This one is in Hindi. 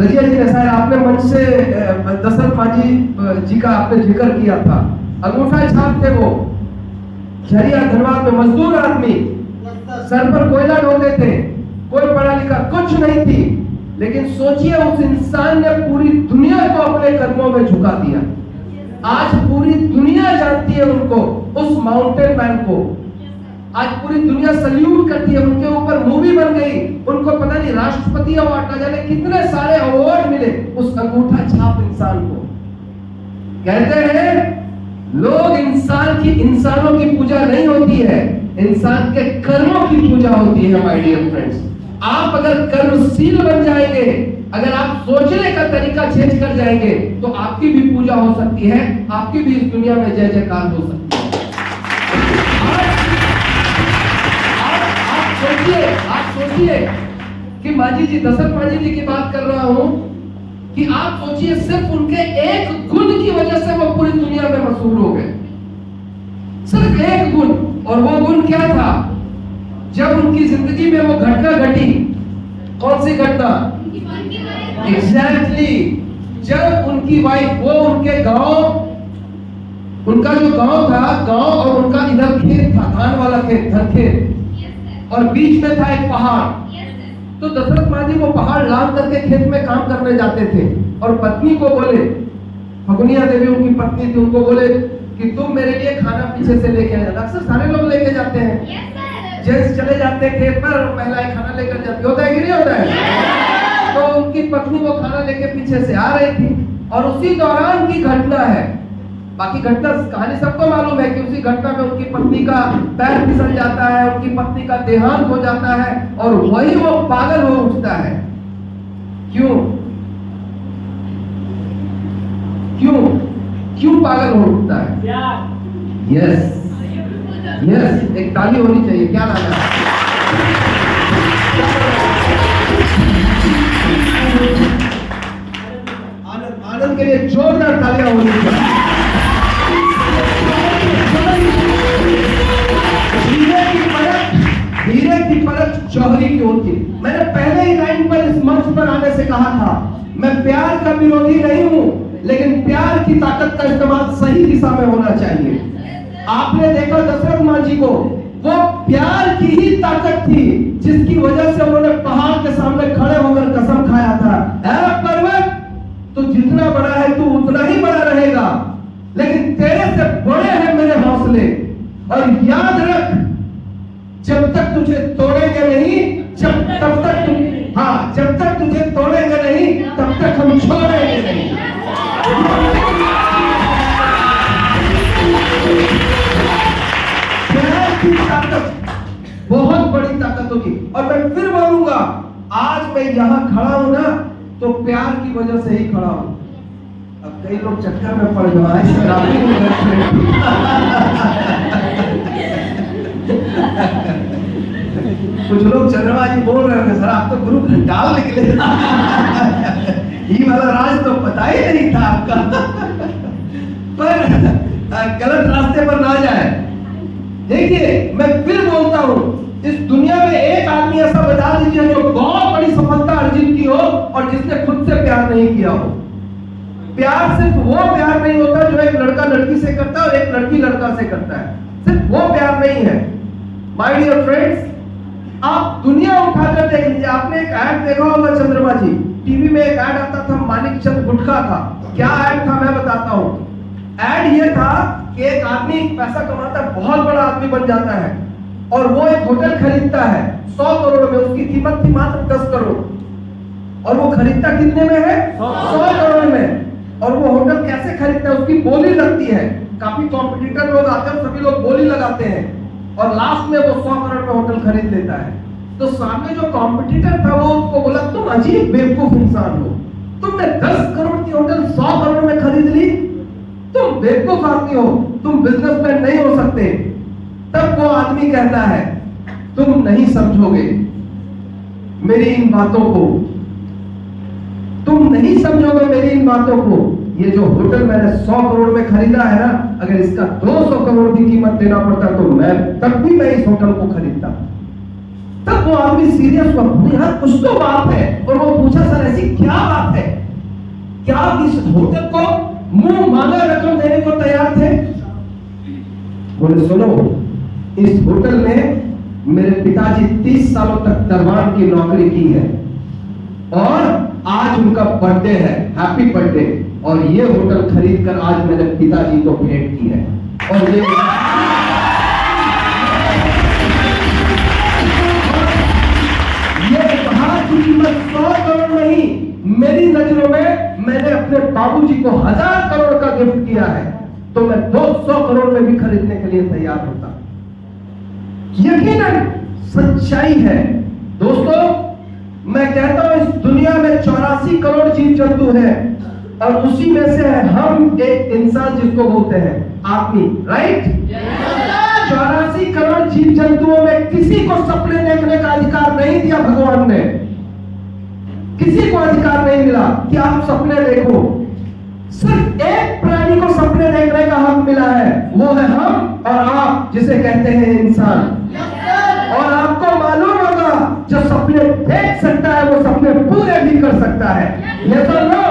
रजिया जी ने शायद आपने मंच से दशरथ मांझी जी का आपने जिक्र किया था। अंगूठा छाप थे वो, झरिया धनबाद में मजदूर आदमी, सर पर कोयला ढोते थे, कोई पढ़ा लिखा कुछ नहीं थी, लेकिन सोचिए उस इंसान ने पूरी दुनिया को अपने कदमों में झुका दिया। आज पूरी दुनिया जानती है उनको, उस माउंटेन मैन को आज पूरी दुनिया सल्यूट करती है, उनके ऊपर मूवी बन गई, उनको पता नहीं राष्ट्रपति अवार्ड, ना जाने कितने सारे अवार्ड मिले उस अंगूठा छाप इंसान को। कहते हैं लोग इंसानों की पूजा नहीं होती है, इंसान के कर्मों की पूजा होती है। माय डियर फ्रेंड्स, आप अगर कर्मशील बन जाएंगे, अगर आप सोचने का तरीका चेंज कर जाएंगे, तो आपकी भी पूजा हो सकती है, आपकी भी इस दुनिया में जय जयकार हो सकती है। आप सोचिए कि मांझी जी, दशरथ मांझी जी की बात कर रहा हूं, कि आप सोचिए सिर्फ उनके एक गुण की वजह से वो पूरी दुनिया में मशहूर हो गए। सिर्फ एक गुण, और वो गुण क्या था? जब उनकी जिंदगी में वो घटना घटी, कौन सी घटना? एग्जैक्टली, जब उनकी वाइफ, वो उनके गांव, उनका जो गांव था, गांव और उनका इधर खेत था, धान वाला खेत, धन खेत, और बीच में था एक पहाड़। तो दशरथ मांझी वो पहाड़ लांग करके खेत में काम करने जाते थे, और पत्नी को बोले, फगुनिया देवी उनकी पत्नी थी, उनको बोले कि तुम मेरे लिए खाना पीछे से लेके आ जाना। अक्सर सारे लोग लेके जाते हैं, जेंट्स चले जाते हैं खेत पर, महिलाएं खाना लेकर जाती, होता है कि नहीं होता है? तो उनकी पत्नी वो खाना लेके पीछे से आ रही थी, और उसी दौरान की घटना है। बाकी घटना कहानी सबको मालूम है कि उसी घटना में उनकी पत्नी का पैर फिसल जाता है, उनकी पत्नी का देहांत हो जाता है, और वही वो पागल हो उठता है। क्यों क्यों क्यों पागल हो उठता है? यस यस, एक ताली होनी चाहिए। क्या लगा? आनंद के लिए जोरदार तालियां होनी चाहिए। हीरे की परख जौहरी की होती। मैंने पहले ही लाइन पर इस मंच पर आने से कहा था, मैं प्यार का विरोधी नहीं हूं, लेकिन प्यार की ताकत का इस्तेमाल सही दिशा में होना चाहिए। आपने देखा दशरथ मांझी को, वो प्यार की ही ताकत थी जिसकी वजह से उन्होंने पहाड़ के सामने खड़े होकर कसम खाया था, ऐ पर्वत, तो जितना बड़ा है तू उतना ही बड़ा रहेगा, लेकिन तेरे से बड़े हैं मेरे हौसले, और याद रख जब तक तुझे तोड़ेंगे नहीं, जब तक तुझे तोड़ेंगे नहीं, तब तक हम छोड़ेंगे नहीं। प्यार की ताकत बहुत बड़ी ताकत होगी। और मैं फिर बोलूंगा, आज मैं यहाँ खड़ा हूं ना, तो प्यार की वजह से ही खड़ा हूं। अब कई लोग चक्कर में पड़ जाए, कुछ लोग चंद्रमा जी बोल रहे हैं, सर आप तो गुरु घंटाल निकले। ये वाला राज तो पता ही नहीं था आपका। पर गलत रास्ते पर ना जाए। देखिए, मैं फिर बोलता हूं, इस दुनिया में एक आदमी ऐसा बता दीजिए जो बहुत बड़ी सफलता अर्जित की हो और जिसने खुद से प्यार नहीं किया हो। प्यार सिर्फ वो प्यार नहीं होता जो एक लड़का लड़की से करता है और एक लड़की लड़का से करता है, सिर्फ वो प्यार नहीं है। माय डियर फ्रेंड्स, आप दुनिया उठाकर देख लीजिए। आपने एक ऐड देखा होगा चंद्रमा जी, टीवी में एक ऐड आता था, मानिक चंद गुटखा का। क्या ऐड था मैं बताता हूँ। ऐड ये था कि एक आदमी पैसा कमाता है, बहुत बड़ा आदमी बन जाता है, और वो एक होटल खरीदता है 100 करोड़ में। उसकी कीमत थी मात्र 10 करोड़, और वो खरीदता कितने में है? 100 करोड़ में। और वो होटल कैसे खरीदता है? उसकी बोली लगती है, काफी कॉम्पिटिटर लोग आते हैं, सभी लोग बोली लगाते हैं, और लास्ट में वो 100 करोड़ में होटल खरीद लेता है। तो सामने जो कॉम्पिटिटर था वो उसको बोला, तुम अजीब बेवकूफ इंसान हो, तुमने 10 करोड़ की होटल 100 करोड़ में खरीद ली, तुम बेवकूफ आदमी हो, तुम बिजनेसमैन नहीं हो सकते। तब वो आदमी कहता है, तुम नहीं समझोगे मेरी इन बातों को, तुम नहीं समझोगे मेरी इन बातों को। ये जो होटल मैंने 100 करोड़ में खरीदा है ना, अगर इसका 200 करोड़ की कीमत देना पड़ता तो मैं तब भी मैं इस होटल को खरीदता। तब वो आदमी सीरियस हुआ, यार कुछ तो बात है। और वो पूछा, सर ऐसी क्या बात है? क्या आप इस होटल को मुंह मांगा रकम देने को तैयार थे? बोले सुनो, इस होटल में मेरे पिताजी 30 सालों तक दरबार की नौकरी की है और आज उनका बर्थडे है, हैप्पी बर्थडे, और ये होटल खरीद कर आज मैंने पिताजी को भेंट की है। और ये उपहार की कीमत 100 करोड़ नहीं, मेरी नजरों में मैंने अपने बाबूजी को 1000 करोड़ का गिफ्ट किया है, तो मैं 200 करोड़ में भी खरीदने के लिए तैयार होता। यकीनन सच्चाई है दोस्तों। मैं कहता हूं इस दुनिया में 84 करोड़ जीव जंतु हैं और उसी में से हम एक इंसान जिसको बोलते हैं आदमी, राइट? 84 करोड़ जीव जंतुओं में किसी को सपने देखने का अधिकार नहीं दिया भगवान ने। किसी को अधिकार नहीं मिला कि आप सपने देखो। सिर्फ एक प्राणी को सपने देखने का हक मिला है, वो है हम और आप, जिसे कहते हैं इंसान। और आपको मालूम होगा जो सपने देख सकता है वो सपने पूरे भी कर सकता है। ये तो लो